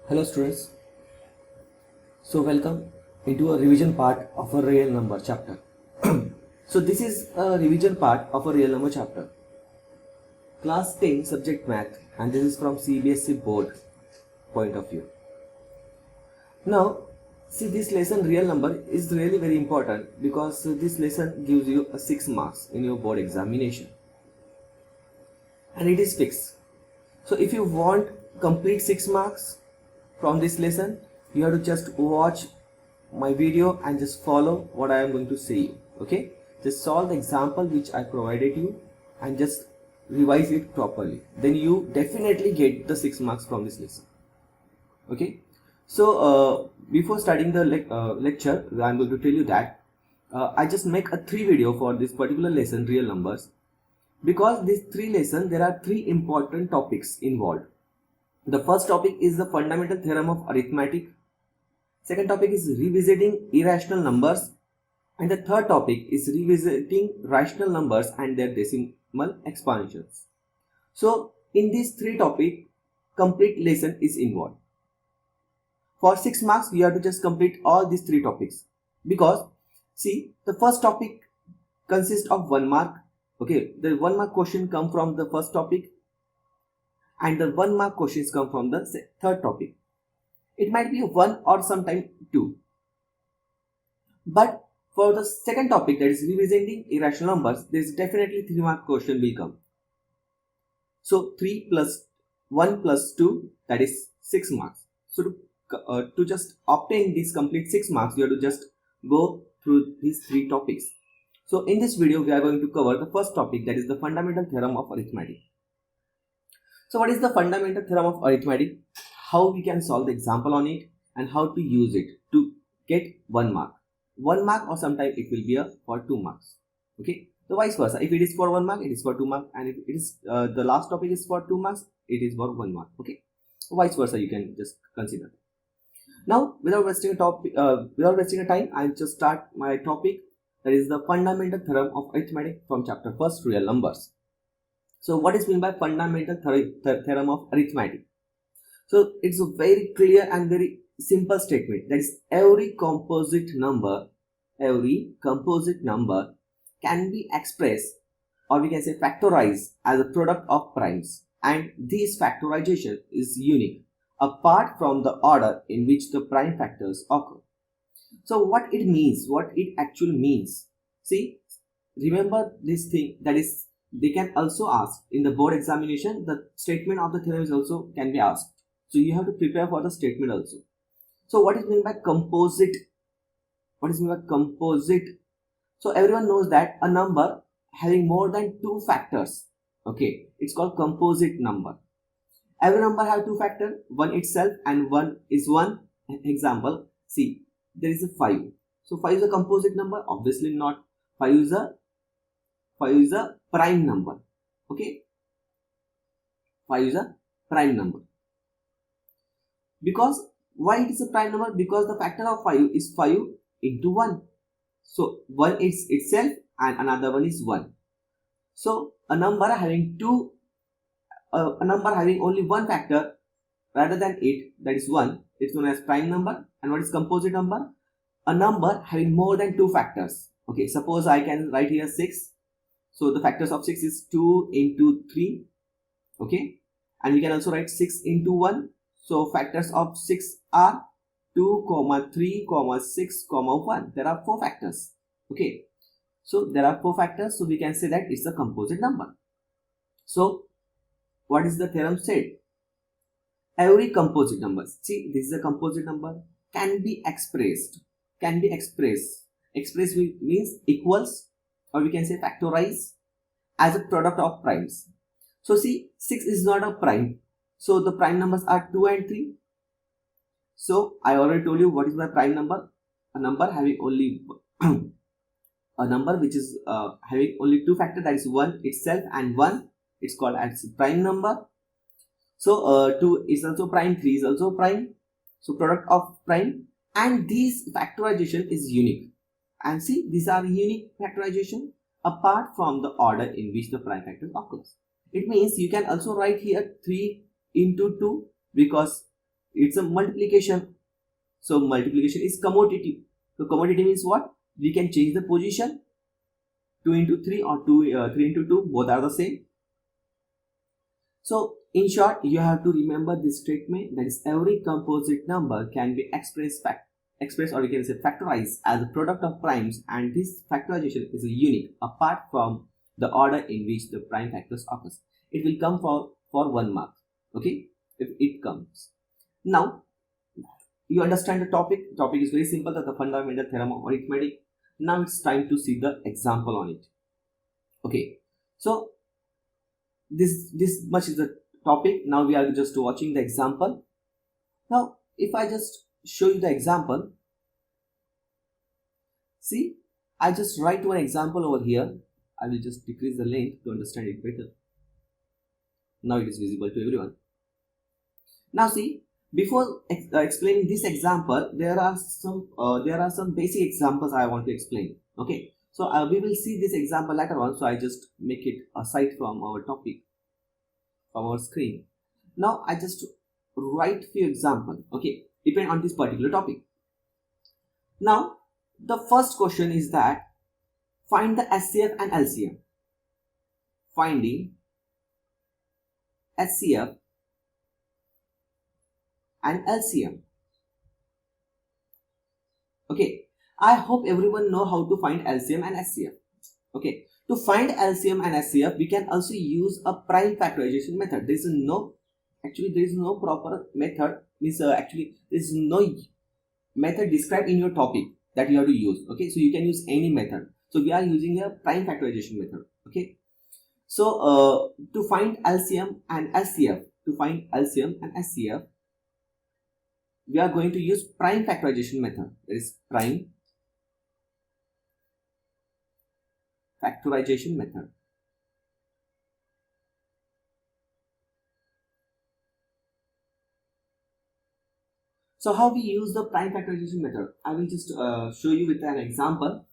Hello students, so welcome into a revision part of a real number chapter. So this is a revision part of a real number chapter. Class 10 subject math, and this is from CBSE board point of view. Now see, this lesson real number is really very important because this lesson gives you a 6 marks in your board examination and it is fixed. So if you want complete 6 marks from this lesson, you have to just watch my video and just follow what I am going to say. Okay, just solve the example which I provided you and just revise it properly, then you definitely get the 6 marks from this lesson. Okay, so before starting the lecture, I am going to tell you that I just make a 3 video for this particular lesson, real numbers, because these 3 lessons there are 3 important topics involved. The first topic is the fundamental theorem of arithmetic. Second topic is revisiting irrational numbers. And the third topic is revisiting rational numbers and their decimal expansions. So in these 3 topics, complete lesson is involved. For 6 marks, you have to just complete all these 3 topics. Because see, the first topic consists of 1 mark. Okay, the 1 mark question come from the first topic, and the 1 mark questions come from the third topic. It might be 1 or sometimes 2. But for the second topic, that is revisiting irrational numbers, there is definitely 3 mark question will come. So 3 plus 1 plus 2, that is 6 marks. So to just obtain this complete 6 marks, you have to just go through these 3 topics. So in this video, we are going to cover the first topic, that is the fundamental theorem of arithmetic. So what is the fundamental theorem of arithmetic? How we can solve the example on it and how to use it to get 1 mark. 1 mark, or sometimes it will be for 2 marks. Okay, so vice versa. If it is for 1 mark, it is for 2 marks, and if it is the last topic is for 2 marks, it is for 1 mark. Okay, so vice versa, you can just consider. Now, without wasting a time, I'll just start my topic. That is the fundamental theorem of arithmetic from chapter 1st, real numbers. So what is meant by fundamental theorem of arithmetic? So it's a very clear and very simple statement. That is, every composite number can be expressed, or we can say factorized, as a product of primes, and this factorization is unique apart from the order in which the prime factors occur. So what it means, what it actually means, see, remember this thing, that is, they can also ask in the board examination, the statement of the theorem is also can be asked. So you have to prepare for the statement also. So what is meant by composite? What is meant by composite? So everyone knows that a number having more than 2 factors, okay, it's called composite number. Every number have 2 factors, one itself and one is 1. Example, see, there is a 5. So 5 is a composite number? Obviously not. 5 is a prime number. Okay, 5 is a prime number. Because why it is a prime number? Because the factor of 5 is 5 into 1. So 1 is itself and another one is 1. So a number having only one factor rather than 8, that is 1, it's known as prime number. And what is composite number? A number having more than 2 factors. Okay, suppose I can write here 6. So the factors of 6 is 2 into 3. Okay, and we can also write 6 into 1. So factors of 6 are 2, 3, 6, 1. There are 4 factors. Okay, so there are 4 factors. So we can say that it's a composite number. So what is the theorem said? Every composite number, see, this is a composite number, can be expressed. Express means equals, or we can say factorize, as a product of primes. So see, 6 is not a prime. So the prime numbers are 2 and 3. So I already told you what is my prime number. A number having only a number which is having only 2 factors, that is 1 itself and 1. It's called as prime number. So 2 is also prime, 3 is also prime. So product of prime, and this factorization is unique. And see, these are unique factorization apart from the order in which the prime factor occurs. It means you can also write here 3 into 2 because it's a multiplication. So multiplication is commutative. So commutative means what? We can change the position. 2 into 3 or 3 into 2, both are the same. So in short, you have to remember this statement, that is every composite number can be expressed or you can say factorized as a product of primes, and this factorization is unique apart from the order in which the prime factors occurs. It will come for 1 mark, okay, if it comes. Now you understand the topic. Topic is very simple, that the fundamental theorem of arithmetic. Now it's time to see the example on it. Okay, so this much is the topic. Now we are just watching the example. Now if I just show you the example, see, I just write one example over here. I will just decrease the length to understand it better. Now it is visible to everyone. Now see, before explaining this example, there are some basic examples I want to explain. Okay, so we will see this example later on, so I just make it aside from our topic, from our screen. Now I just write few examples, okay, depend on this particular topic. Now the first question is that find the HCF and LCM. Finding HCF and LCM. Okay, I hope everyone know how to find LCM and HCF. Okay, to find LCM and HCF, we can also use a prime factorization method. There is no proper method. Actually, there is no method described in your topic that you have to use. Okay, so you can use any method. So we are using a prime factorization method. Okay, so to find LCM and HCF, we are going to use prime factorization method. That is prime factorization method. So how we use the prime factorization method? I will just show you with an example.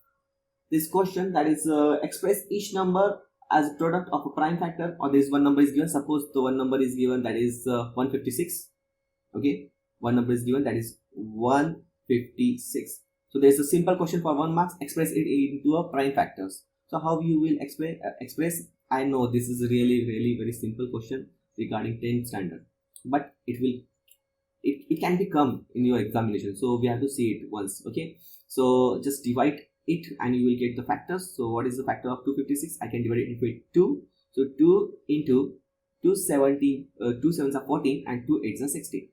This question, that is express each number as a product of a prime factor, or this one number is given. Suppose the one number is given, that is 156. Okay, one number is given, that is 156. So there is a simple question for 1 mark. Express it into a prime factors. So how you will express? I know this is really very simple question regarding 10th standard, but it can become in your examination, so we have to see it once. Okay, so just divide it and you will get the factors. So what is the factor of 256? I can divide it into 2. So 2 into 270, 2 sevens are 14 and 2 eights are 16.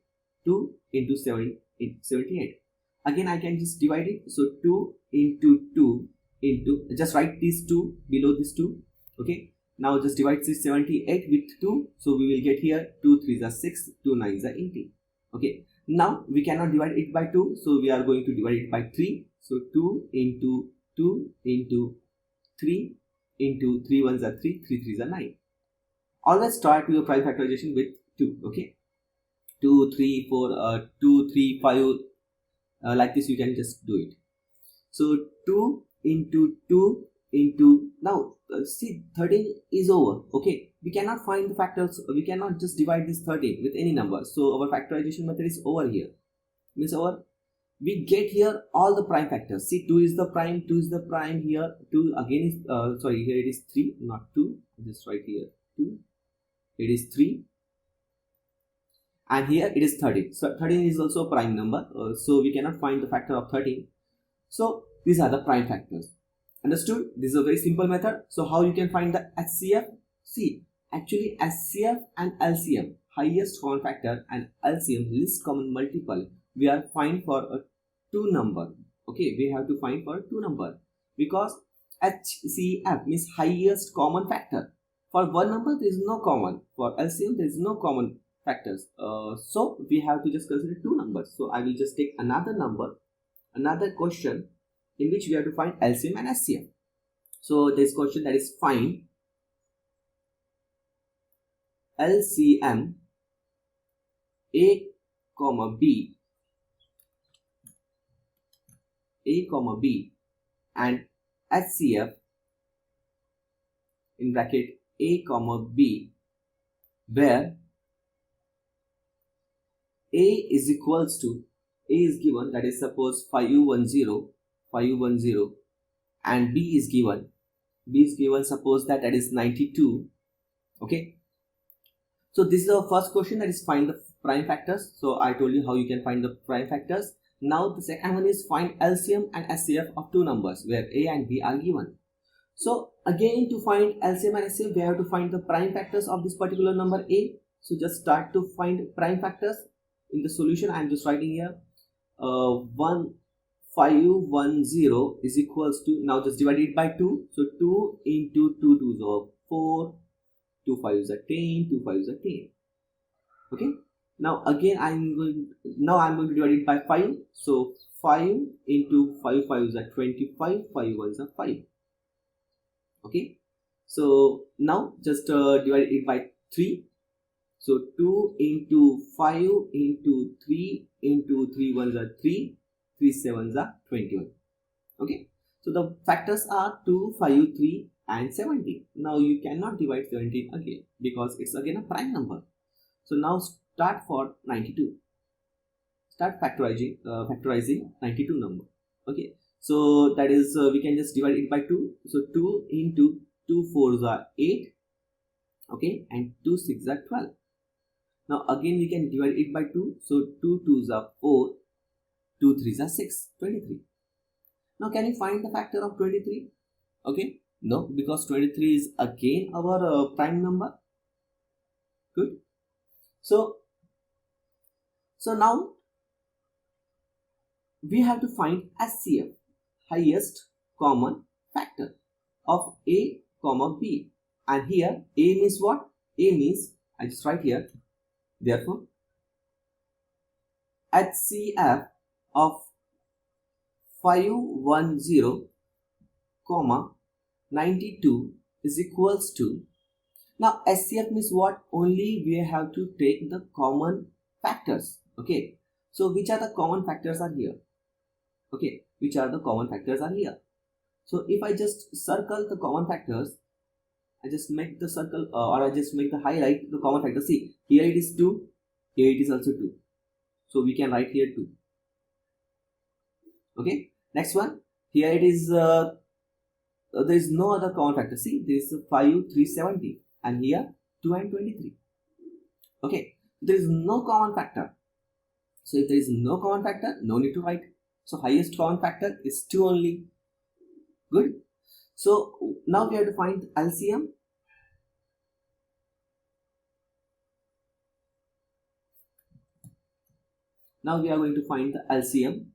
2 into 7 is 78. Again I can just divide it. So 2 into 2 into, just write these 2 below this 2. Okay, now just divide this 78 with 2. So we will get here 2 3s are 6, 2 9s are 18. Okay, now we cannot divide it by 2, so we are going to divide it by 3. So 2 into 2 into 3 into 3 ones are 3, 3 3s are 9. Always start your prime factorization with 2. Okay, 2 3 4 2 3 5 like this you can just do it. So 2 into 2 into, now see, 13 is over. Okay, we cannot find the factors, we cannot just divide this 13 with any number, so our factorization method is over here. Means we get here all the prime factors. See, 2 is the prime, 2 is the prime here, 2 again is sorry, here it is 3, not 2, just write here 2, it is 3, and here it is 13. So 13 is also a prime number, so we cannot find the factor of 13. So these are the prime factors. Understood? This is a very simple method. So how you can find the HCF? See, actually HCF and LCM, highest common factor, and LCM, least common multiple, we are find for a 2 number. Okay, we have to find for 2 number, because HCF means highest common factor. For one number there is no common, for LCM there is no common factors, so we have to just consider 2 numbers. So I will just take another number, another question in which we have to find LCM and HCF. So this question, that is find LCM A comma B and HCF in bracket A comma B, where A is equals to, A is given, that is suppose 510 and B is given, suppose that is 92. Okay, so this is our first question, that is find the prime factors. So I told you how you can find the prime factors. Now the second one is find LCM and SCF of two numbers where A and B are given. So again, to find LCM and SCF, we have to find the prime factors of this particular number A. So just start to find prime factors. In the solution, I am just writing here 1510 is equals to, now just divide it by 2. So 2 into 2 2s are 4, 2 5s are 10, 2 5s are 10. Okay. Now again I'm going to divide it by 5. So 5 into 5 5s are 25, 5 1s are 5. Okay. So now just divide it by 3. So 2 into 5 into 3 into 3 1s are 3, 3 7s are 21. Okay. So the factors are 2, 5, 3 and 17. Now you cannot divide 17 again because it's again a prime number. So now start for 92. Start factorizing 92 number. Okay. So that is we can just divide it by 2. So 2 into 2 4s are 8. Okay, and 2 6s are 12. Now again we can divide it by 2. So 2 2s are 4, 2 3s are 6, 23. Now can you find the factor of 23? Okay, no, because 23 is again our prime number. Good. So now we have to find HCF, highest common factor of A comma B. And here A means what? A means, I just write here, therefore HCF of 510 comma 92 is equals to, now HCF means what? Only we have to take the common factors. Okay, so which are the common factors are here? Okay, which are the common factors are here? So if I just circle the common factors, I just make the circle or I just make the highlight the common factor. See, here it is 2, here it is also 2. So we can write here 2. Okay, next one, here it is there is no other common factor. See, there is 5 3 70 and here 2 and 23. Okay, there is no common factor. So if there is no common factor, no need to write. So highest common factor is 2 only. Good. So now we have to find LCM. Now we are going to find the LCM.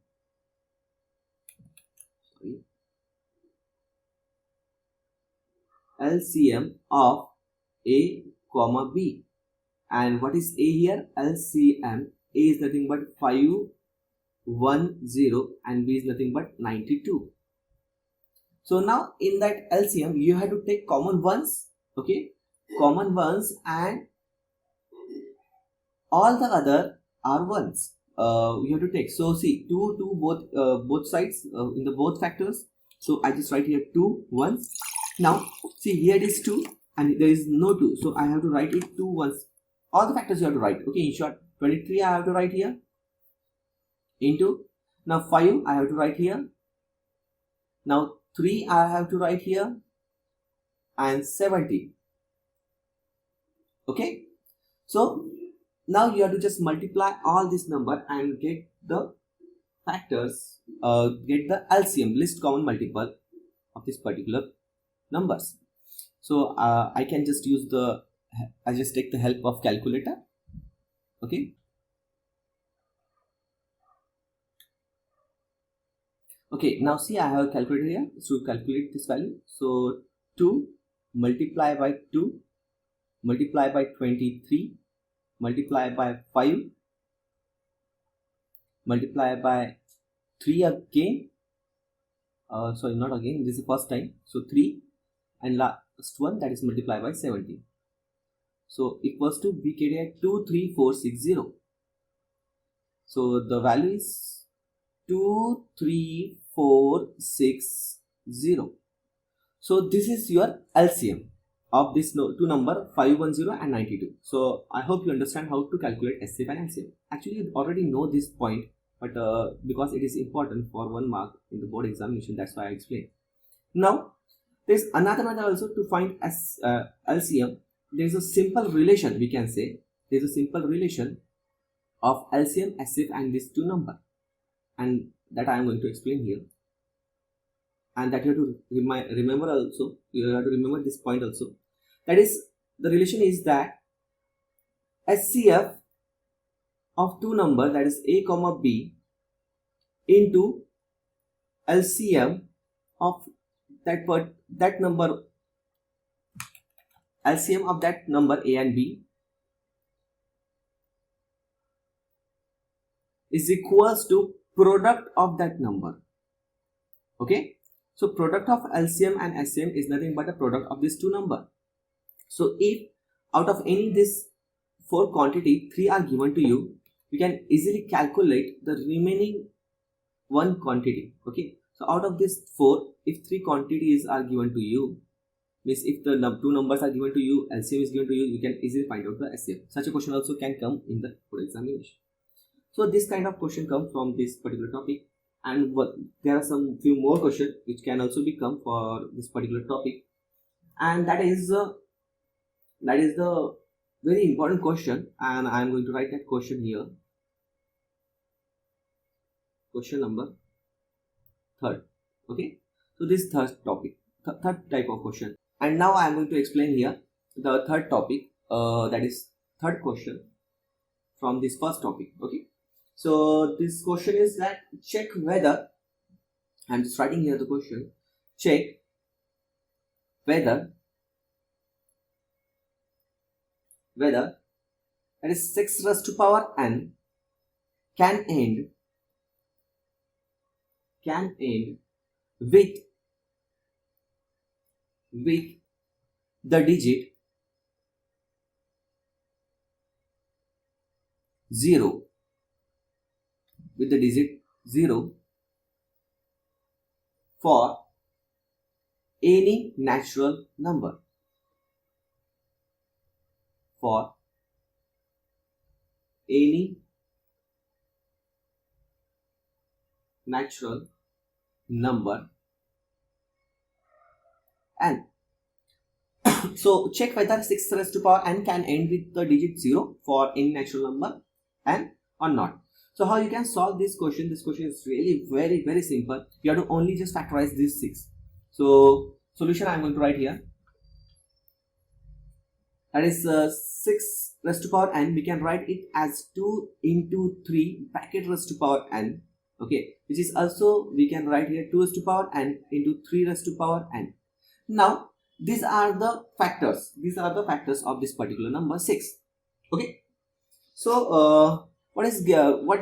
LCM of A comma B. And what is A here? LCM. A is nothing but 510 and B is nothing but 92. So now in that LCM you have to take common ones. Okay, common ones and all the other are ones. You have to take. So see, 2 both sides in the both factors. So I just write here 2 1s. Now see, here it is 2 and there is no 2. So I have to write it 2 1s. All the factors you have to write. Okay, in short, 23 I have to write here into, now 5 I have to write here, now 3 I have to write here, and 70. Okay, so now you have to just multiply all this number and get the factors, get the LCM, least common multiple of this particular numbers. So I can just use I just take the help of calculator. Okay, okay, now see, I have a calculator here to calculate this value. So 2 multiply by 2 multiply by 23 multiply by 5 multiply by 3 again, sorry, not again, this is the first time. So 3 and last one, that is multiply by 17. So equals to, we get 23460. So the value is 23460. So this is your LCM. of this two number 510 and 92. So I hope you understand how to calculate HCF and LCM. Actually, you already know this point, but because it is important for 1 mark in the board examination, that's why I explained. Now, there's another method also to find LCM. There's a simple relation, we can say. There's a simple relation of LCM, HCF and these two number, and that I am going to explain here. And that you have to remember also. You have to remember this point also. That is, the relation is that HCF of two numbers, that is A comma B, into LCM of that number, LCM of that number A and B is equals to product of that number. Okay, so product of LCM and HCM is nothing but a product of these two number. So if out of any this 4 quantity 3 are given to you, you can easily calculate the remaining 1 quantity. Okay, so out of this 4, if 3 quantities are given to you, means if the 2 numbers are given to you, LCM is given to you, you can easily find out the HCF. Such a question also can come in the board examination. So this kind of question comes from this particular topic, and there are some few more questions which can also become for this particular topic, and that is the very important question, and I am going to write that question here. Question number 3rd. Okay, so this third topic, third type of question, and now I am going to explain here the third topic, that is third question from this first topic. Okay, so this question is that check whether, I am just writing here the question, check whether that is 6 raised to power n can end with the digit 0, with the digit 0 for any natural number. For any natural number n. So check whether 6 raised to power n can end with the digit 0 for any natural number n or not. So how you can solve this question? This question is really very simple. You have to only just factorize this 6. So solution I am going to write here. That is 6 raised to power n. We can write it as 2 into 3 bracket raised to power n. Okay, which is also we can write here 2 raised to power n into 3 raised to power n. Now these are the factors. These are the factors of this particular number 6. Okay, so what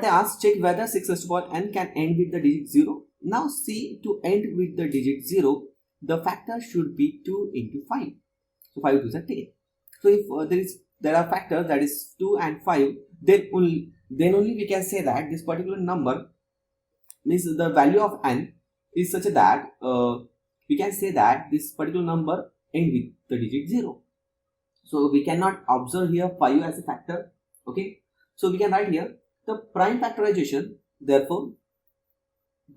they ask, check whether 6 raised to power n can end with the digit 0. Now see, to end with the digit 0, the factor should be 2 into 5. So 5 to the 10. So if there are factors, that is 2 and 5, then only we can say that this particular number, means the value of n is such that we can say that this particular number end with the digit 0. So we cannot observe here 5 as a factor. Okay, so we can write here the prime factorization. Therefore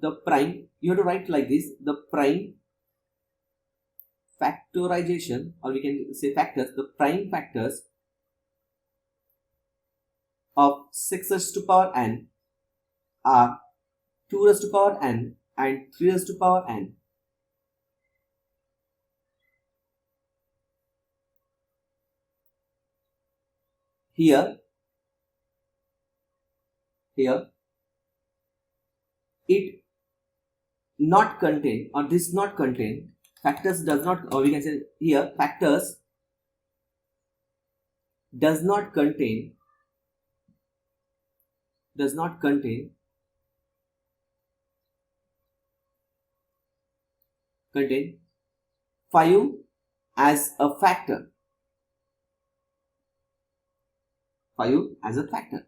the prime, you have to write like this, the prime factorization, or we can say factors, the prime factors of 6 raised to power n are 2 raised to power n and 3 raised to power n. Here it not contain, or this not contain, factors does not, or we can say here factors does not contain 5 as a factor. 5 as a factor.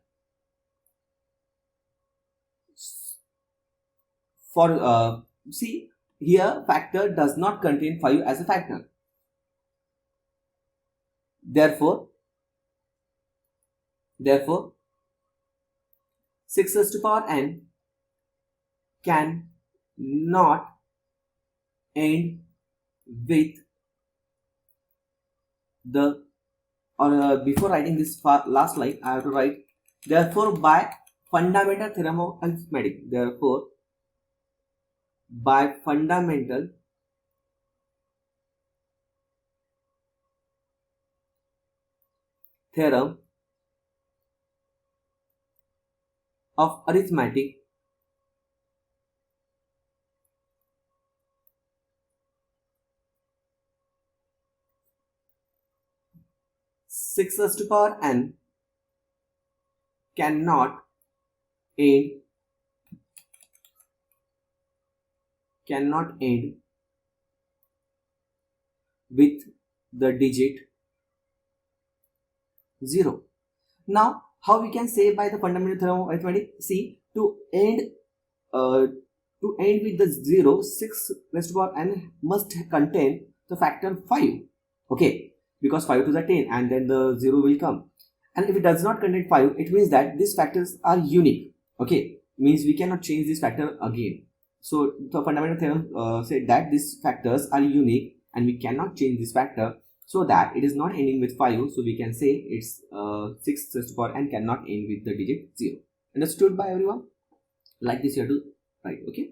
For see here, factor does not contain 5 as a factor. therefore 6 raised to power n can not end with the, or before writing this last line I have to write, therefore by fundamental theorem of arithmetic, therefore by fundamental theorem of arithmetic, 6 raised to power n cannot end with the digit 0. Now how we can say by the fundamental theorem of arithmetic? See, to end with the 0, 6 raised to power n must contain the factor 5. Okay, because 5 to the 10 and then the 0 will come. And if it does not contain 5, it means that these factors are unique. Okay, means we cannot change this factor again. So the fundamental theorem said that these factors are unique and we cannot change this factor, so that it is not ending with 5. So we can say it's 6 raised to power n cannot end with the digit 0. Understood by everyone? Like this you have to write. Okay.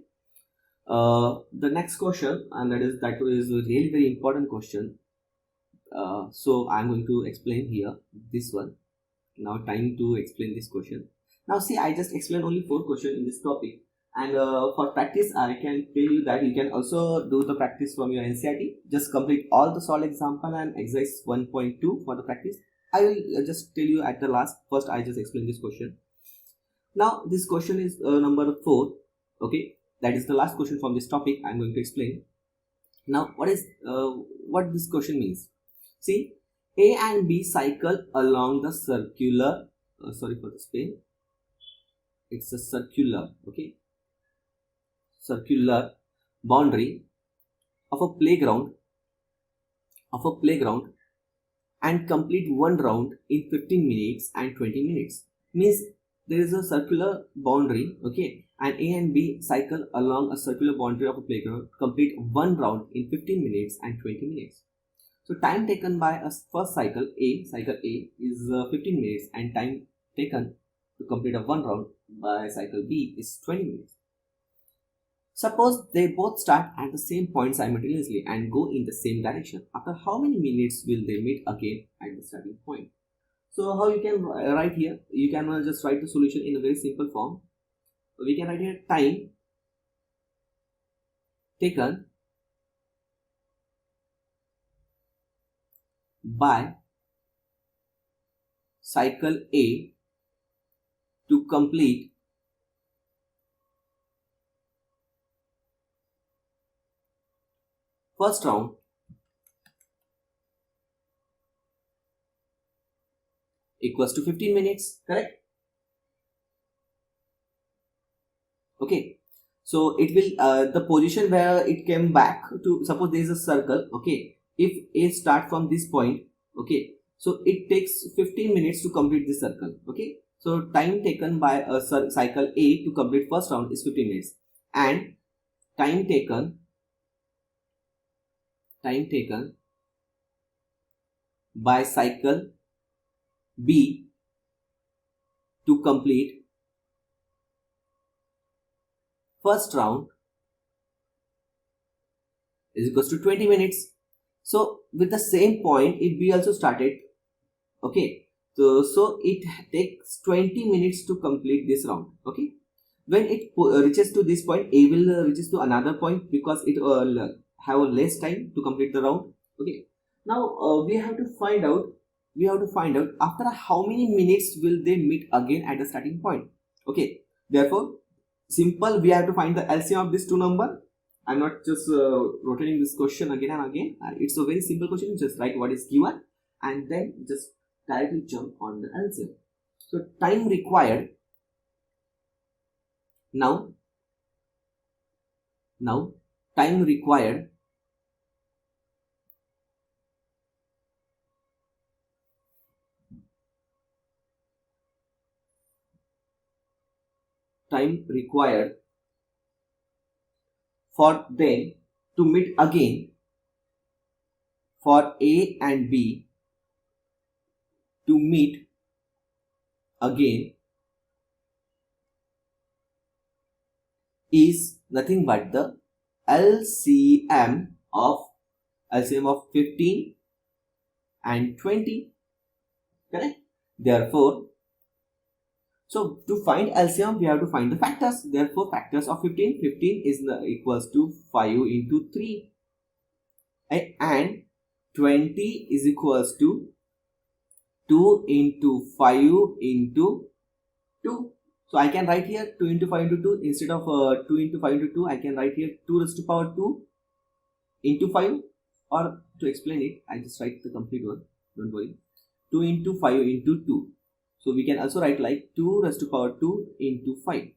The next question, and that is a really very important question. So I'm going to explain here this one. Now time to explain this question. Now see, I just explained only 4 questions in this topic, and for practice I can tell you that you can also do the practice from your NCERT. Just complete all the solved example and exercise 1.2 for the practice. I will just tell you at the last. First I just explain this question. Now this question is number 4. Okay, that is the last question from this topic. I'm going to explain now what this question means. See, A and B cycle along the circular, sorry for the spelling, it's a circular, okay, circular boundary of a playground and complete one round in 15 minutes and 20 minutes. Means there is a circular boundary, okay, and A and B cycle along a circular boundary of a playground, complete one round in 15 minutes and 20 minutes. So time taken by a first cycle A is 15 minutes, and time taken to complete a one round by cycle B is 20 minutes. Suppose they both start at the same point simultaneously and go in the same direction. After how many minutes will they meet again at the starting point? So how you can write here? You can just write the solution in a very simple form. We can write here time taken by cycle A to complete first round equals to 15 minutes, correct? Okay, so it will the position where it came back to, suppose there is a circle, okay, if A start from this point, okay, so it takes 15 minutes to complete this circle. Okay, so time taken by a cycle A to complete first round is 15 minutes, and time taken by cycle B to complete first round is equals to 20 minutes. So with the same point, if B also started, okay, so it takes 20 minutes to complete this round. Okay, when it reaches to this point, A will reaches to another point because it have less time to complete the round. Okay, now we have to find out after how many minutes will they meet again at the starting point. Okay, therefore simple, we have to find the LCM of these two number. I'm not just rotating this question again and again. It's a very simple question. Just write what is given and then just directly jump on the LCM. So time required now time required time required for them to meet again for A and B to meet again is nothing but the LCM of 15 and 20. Correct? Therefore, so to find LCM, we have to find the factors. Therefore, factors of 15 is equals to 5 into 3, right? And 20 is equals to 2 into 5 into 2. So I can write here 2 into 5 into 2 instead of 2 into 5 into 2. I can write here 2 raised to power 2 into 5, or to explain it, I just write the complete one. Don't worry. 2 into 5 into 2. So we can also write like 2 raised to power 2 into 5.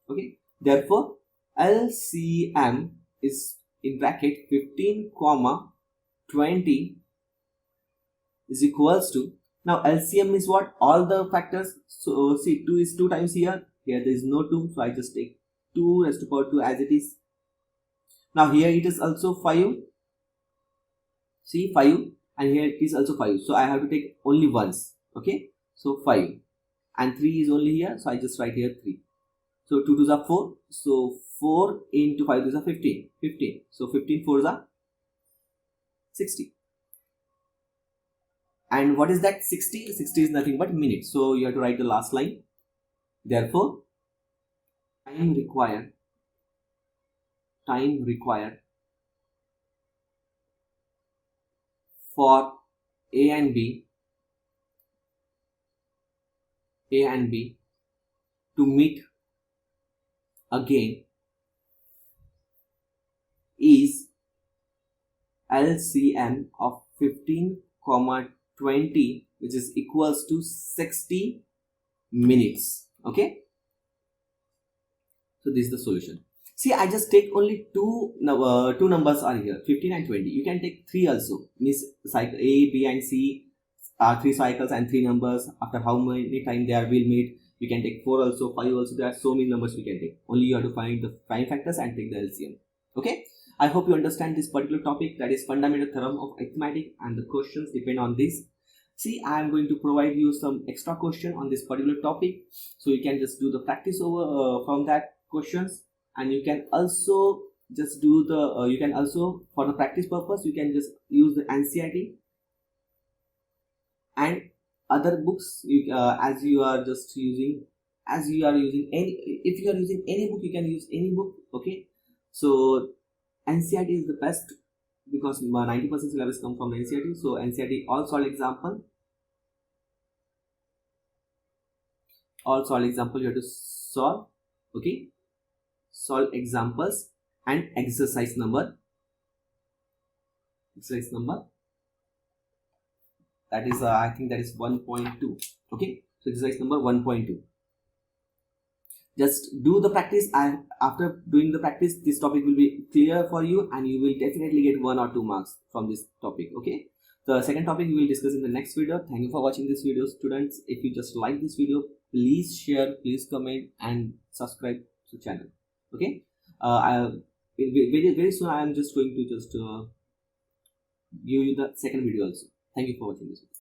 Okay. Therefore, LCM is in bracket 15 comma 20 is equals to, now LCM is what? All the factors. So see, 2 is 2 times here. Here there is no 2. So I just take 2 raised to power 2 as it is. Now here it is also 5. See, 5. And here it is also 5. So I have to take only once. Okay. So 5. And 3 is only here. So I just write here 3. So 2 2s are 4. So 4 into 5 2s are 15. 15. So 15 4s are 60. And what is that 60? 60 is nothing but minutes. So you have to write the last line. Therefore, time required for A and B to meet again is LCM of 15 comma 20, which is equals to 60 minutes. Okay. So this is the solution. See, I just take only two numbers are here, 15 and 20. You can take 3 also. Means cycle A, B and C are 3 cycles and 3 numbers. After how many time they will meet, you can take 4 also, 5 also. There are so many numbers we can take. Only you have to find the prime factors and take the LCM. Okay. I hope you understand this particular topic, that is fundamental theorem of arithmetic, and the questions depend on this. See, I am going to provide you some extra question on this particular topic, so you can just do the practice over from that questions, and you can also just do the you can also, for the practice purpose, you can just use the NCERT and other books. As you are using any, if you are using any book, you can use any book. Okay, so NCERT is the best because 90% syllabus come from NCERT. So NCERT all solid example you have to solve. Okay, solve examples and exercise number that is I think that is 1.2. okay, so exercise number 1.2. just do the practice, and after doing the practice, this topic will be clear for you, and you will definitely get 1 or 2 marks from this topic. Okay, the second topic we will discuss in the next video. Thank you for watching this video, students. If you just like this video, please share, please comment, and subscribe to the channel. Okay, very soon I am just going to give you the second video also. Thank you for watching this video.